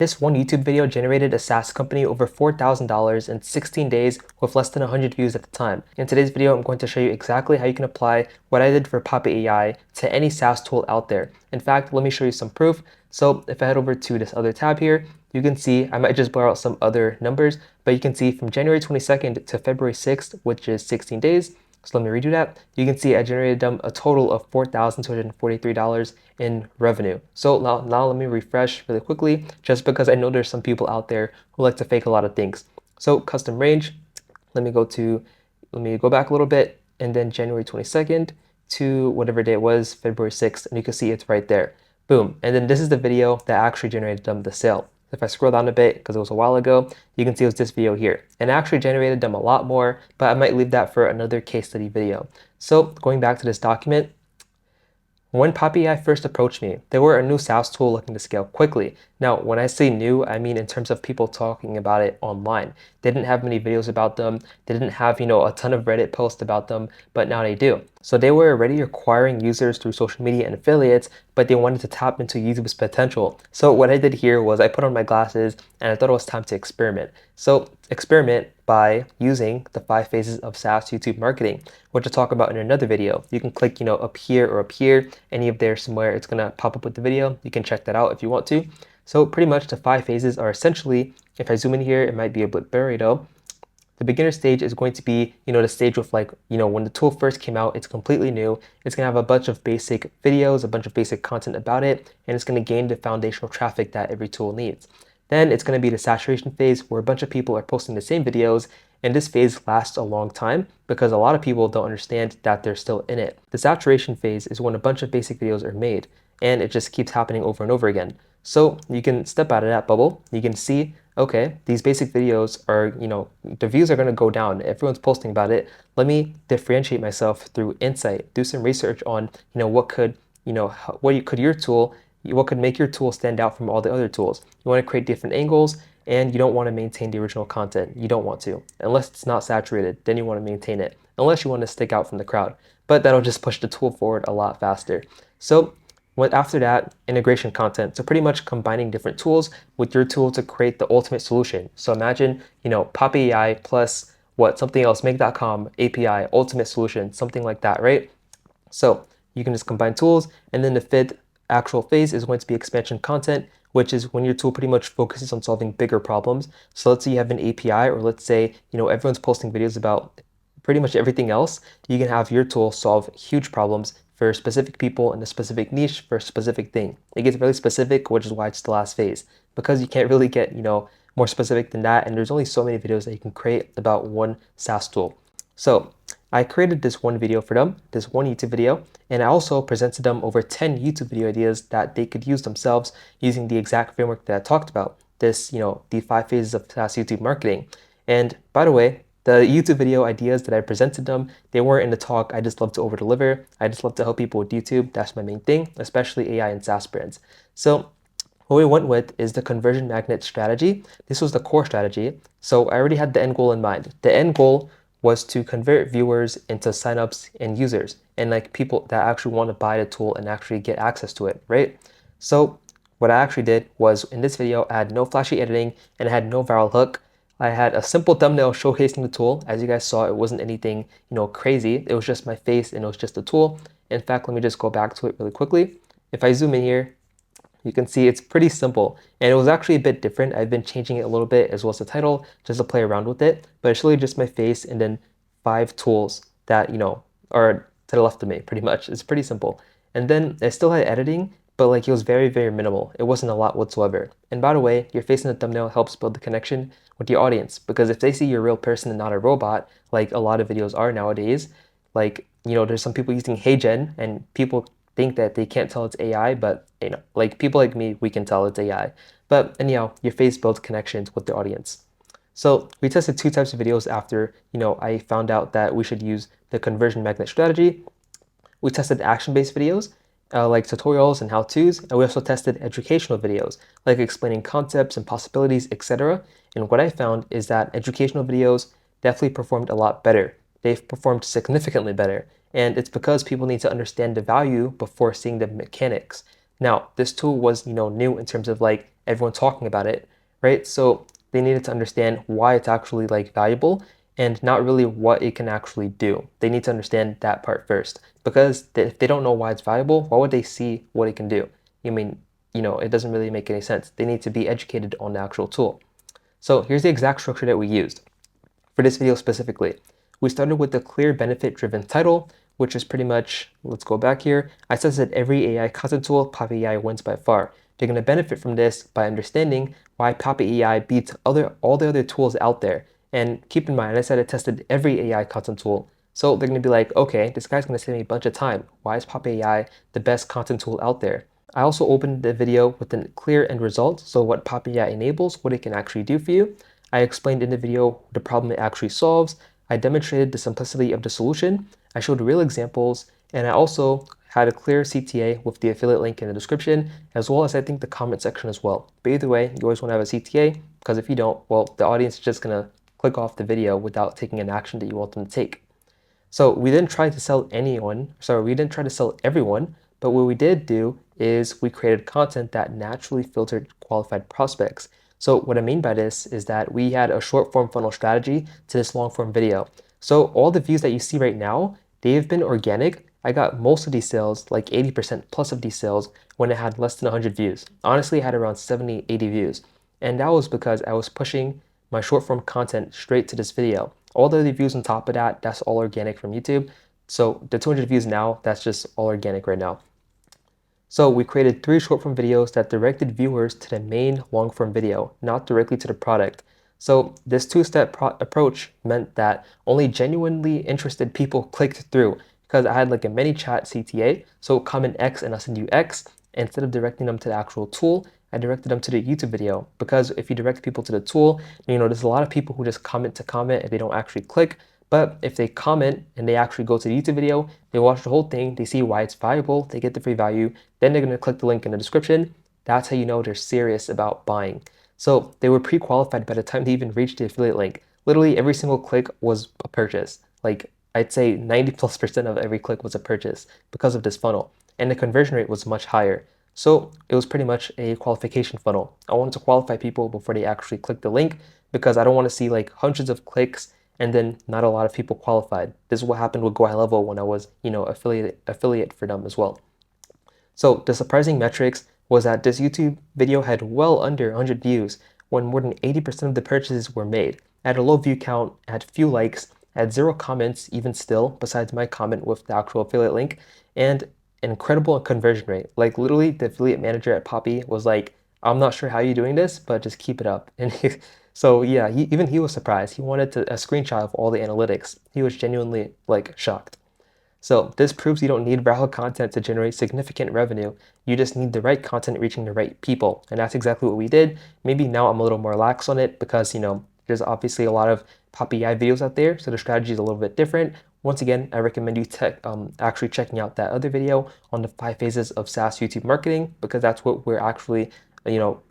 This one YouTube video generated a SaaS company over $4,000 in 16 days with less than 100 views at the time. In today's video, I'm going to show you exactly how you can apply what I did for Poppy AI to any SaaS tool out there. In fact, let me show you some proof. So if I head over to this other tab here, you can see, I might just blur out some other numbers, but you can see from January 22nd to February 6th, which is 16 days. So let me redo that. You can see I generated them a total of $4,243 in revenue. So now let me refresh really quickly, just because I know there's some people out there who like to fake a lot of things. So custom range, let me go back a little bit, and then January 22nd to whatever day it was, February 6th, and you can see it's right there. Boom. And then this is the video that actually generated them the sale. If I scroll down a bit, because it was a while ago, you can see it was this video here. And it actually generated them a lot more, but I might leave that for another case study video. So going back to this document, when Poppy AI first approached me, they were a new SaaS tool looking to scale quickly. Now, when I say new, I mean in terms of people talking about it online. They didn't have many videos about them. They didn't have, a ton of Reddit posts about them, but now they do. So they were already acquiring users through social media and affiliates, but they wanted to tap into YouTube's potential. So what I did here was I put on my glasses and I thought it was time to experiment. So experiment by using the 5 phases of SaaS YouTube marketing, which I'll talk about in another video. You can click, up here or up here, any of there somewhere, it's gonna pop up with the video. You can check that out if you want to. So pretty much the 5 phases are essentially, if I zoom in here, it might be a bit blurry though. The beginner stage is going to be, the stage with when the tool first came out, it's completely new. It's gonna have a bunch of basic videos, a bunch of basic content about it, and it's gonna gain the foundational traffic that every tool needs. Then it's gonna be the saturation phase where a bunch of people are posting the same videos, and this phase lasts a long time because a lot of people don't understand that they're still in it. The saturation phase is when a bunch of basic videos are made, and it just keeps happening over and over again. So you can step out of that bubble. You can see, okay, these basic videos are, the views are going to go down. Everyone's posting about it. Let me differentiate myself through insight, do some research on, what could make your tool stand out from all the other tools. You want to create different angles, and you don't want to maintain the original content. You don't want to, unless it's not saturated, then you want to maintain it, unless you want to stick out from the crowd. But that'll just push the tool forward a lot faster. So after that, integration content. So pretty much combining different tools with your tool to create the ultimate solution. So imagine, Poppy AI plus something else, make.com, API, ultimate solution, something like that, right? So you can just combine tools, and then the fifth actual phase is going to be expansion content, which is when your tool pretty much focuses on solving bigger problems. So let's say you have an API, or let's say, everyone's posting videos about pretty much everything else. You can have your tool solve huge problems for specific people in a specific niche for a specific thing. It gets really specific, which is why it's the last phase, because you can't really get, more specific than that. And there's only so many videos that you can create about one SaaS tool. So I created this one video for them, this one YouTube video, and I also presented them over 10 YouTube video ideas that they could use themselves using the exact framework that I talked about, the 5 phases of SaaS YouTube marketing. And by the way, the YouTube video ideas that I presented them, they weren't in the talk. I just love to over-deliver. I just love to help people with YouTube. That's my main thing, especially AI and SaaS brands. So what we went with is the conversion magnet strategy. This was the core strategy. So I already had the end goal in mind. The end goal was to convert viewers into signups and users, and people that actually want to buy the tool and actually get access to it, right? So what I actually did was, in this video, I had no flashy editing and I had no viral hook. I had a simple thumbnail showcasing the tool. As you guys saw, it wasn't anything, crazy. It was just my face and it was just a tool. In fact, let me just go back to it really quickly. If I zoom in here, you can see it's pretty simple, and it was actually a bit different. I've been changing it a little bit as well as the title just to play around with it, but it's really just my face and then 5 tools that, are to the left of me pretty much. It's pretty simple. And then I still had editing, but it was very, very minimal. It wasn't a lot whatsoever. And by the way, your face in the thumbnail helps build the connection with your audience, because if they see you're a real person and not a robot, like a lot of videos are nowadays, there's some people using HeyGen, and people think that they can't tell it's AI, but people like me, we can tell it's AI. But anyhow, your face builds connections with the audience. So we tested 2 types of videos after, I found out that we should use the conversion magnet strategy. We tested action-based videos, like tutorials and how-tos, and we also tested educational videos, like explaining concepts and possibilities, etc. And what I found is that educational videos definitely performed a lot better. They've performed significantly better, and it's because people need to understand the value before seeing the mechanics. Now, this tool was, new in terms of everyone talking about it, right? So they needed to understand why it's actually like valuable and not really what it can actually do. They need to understand that part first, because if they don't know why it's valuable, why would they see what it can do? I mean, it doesn't really make any sense. They need to be educated on the actual tool. So here's the exact structure that we used for this video specifically. We started with the clear benefit-driven title, which is pretty much, let's go back here. I said that every AI content tool, Poppy AI wins by far. They're going to benefit from this by understanding why Poppy AI beats all the other tools out there. And keep in mind, I said I tested every AI content tool. So they're going to be like, okay, this guy's going to save me a bunch of time. Why is Poppy AI the best content tool out there? I also opened the video with a clear end result, so what Poppy AI enables, what it can actually do for you. I explained in the video the problem it actually solves. I demonstrated the simplicity of the solution. I showed real examples, and I also had a clear CTA with the affiliate link in the description, as well as I think the comment section as well. But either way, you always want to have a CTA, because if you don't, well, the audience is just going to click off the video without taking an action that you want them to take. So we didn't try to sell we didn't try to sell everyone, but what we did do is we created content that naturally filtered qualified prospects. So what I mean by this is that we had a short form funnel strategy to this long form video. So all the views that you see right now, they've been organic. I got most of these sales, like 80% plus of these sales, when it had less than 100 views. Honestly, I had around 70, 80 views. And that was because I was pushing my short form content straight to this video. All the other views on top of that, that's all organic from YouTube. So the 200 views now, that's just all organic right now. So we created 3 short form videos that directed viewers to the main long form video, not directly to the product. So this two-step approach meant that only genuinely interested people clicked through, because I had like a mini chat CTA, so comment X and I'll send you X. Instead of directing them to the actual tool, I directed them to the YouTube video, because if you direct people to the tool, there's a lot of people who just comment to comment and they don't actually click. But if they comment and they actually go to the YouTube video, they watch the whole thing, they see why it's valuable, they get the free value, then they're going to click the link in the description. That's how you know they're serious about buying. So they were pre-qualified by the time they even reached the affiliate link. Literally every single click was a purchase. Like I'd say 90+% of every click was a purchase because of this funnel. And the conversion rate was much higher. So it was pretty much a qualification funnel. I wanted to qualify people before they actually click the link, because I don't want to see like hundreds of clicks and then not a lot of people qualified. This is what happened with Go High Level when I was, affiliate for them as well. So the surprising metrics was that this YouTube video had well under 100 views when more than 80% of the purchases were made. I had a low view count, I had few likes, I had 0 comments even still, besides my comment with the actual affiliate link, and an incredible conversion rate. Like literally the affiliate manager at Poppy was like, I'm not sure how you're doing this, but just keep it up. And so yeah, even he was surprised. He wanted a screenshot of all the analytics. He was genuinely like shocked. So this proves you don't need viral content to generate significant revenue. You just need the right content reaching the right people. And that's exactly what we did. Maybe now I'm a little more lax on it because, there's obviously a lot of Poppy AI videos out there. So the strategy is a little bit different. Once again, I recommend you actually checking out that other video on the 5 phases of SaaS YouTube marketing, because that's what we're actually,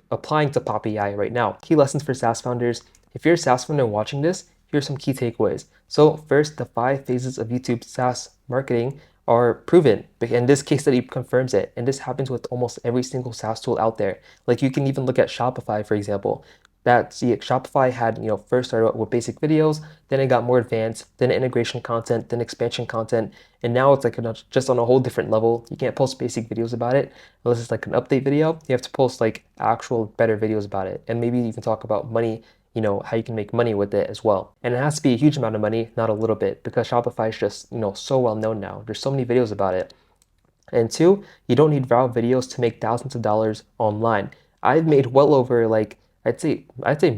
applying to Poppy AI right now. Key lessons for SaaS founders. If you're a SaaS founder watching this, here's some key takeaways. So first, the 5 phases of YouTube SaaS marketing are proven, and this case study confirms it. And this happens with almost every single SaaS tool out there. Like you can even look at Shopify, for example. Shopify had, first started out with basic videos, then it got more advanced, then integration content, then expansion content, and now it's like just on a whole different level. You can't post basic videos about it unless it's like an update video. You have to post like actual better videos about it, and maybe you can talk about money, how you can make money with it as well. And it has to be a huge amount of money, not a little bit, because Shopify is just, so well known now. There's so many videos about it. And 2, you don't need viral videos to make thousands of dollars online. I've made well over like, I'd say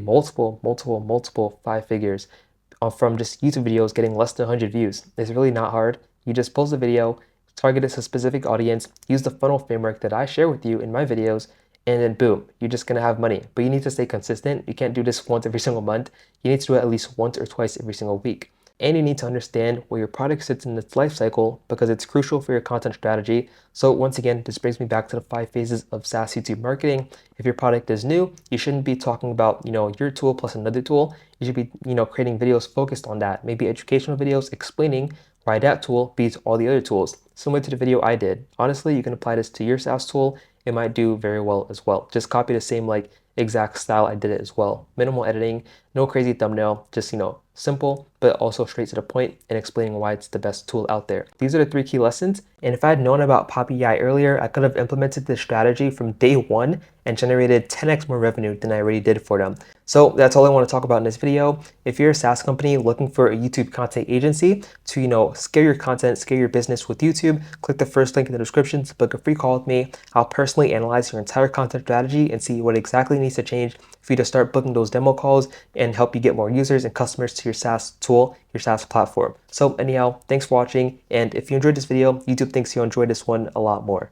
multiple 5 figures from just YouTube videos getting less than 100 views. It's really not hard. You just post a video, target it to a specific audience, use the funnel framework that I share with you in my videos, and then boom, you're just gonna have money. But you need to stay consistent. You can't do this once every single month. You need to do it at least once or twice every single week. And you need to understand where your product sits in its life cycle, because it's crucial for your content strategy. So once again, this brings me back to the 5 phases of SaaS YouTube marketing. If your product is new, you shouldn't be talking about, your tool plus another tool. You should be, creating videos focused on that. Maybe educational videos explaining why that tool beats all the other tools, similar to the video I did. Honestly, you can apply this to your SaaS tool it might do very well as well. Just copy the same like exact style I did it as well. Minimal editing, no crazy thumbnail, just, simple, but also straight to the point and explaining why it's the best tool out there. These are the 3 key lessons. And if I had known about Poppy AI earlier, I could have implemented this strategy from day 1 and generated 10x more revenue than I already did for them. So that's all I want to talk about in this video. If you're a SaaS company looking for a YouTube content agency to, scale your content, scale your business with YouTube, click the first link in the description to book a free call with me. I'll personally analyze your entire content strategy and see what exactly needs to change for you to start booking those demo calls and help you get more users and customers to your SaaS tool, your SaaS platform. So anyhow, thanks for watching. And if you enjoyed this video, YouTube thinks you'll enjoy this one a lot more.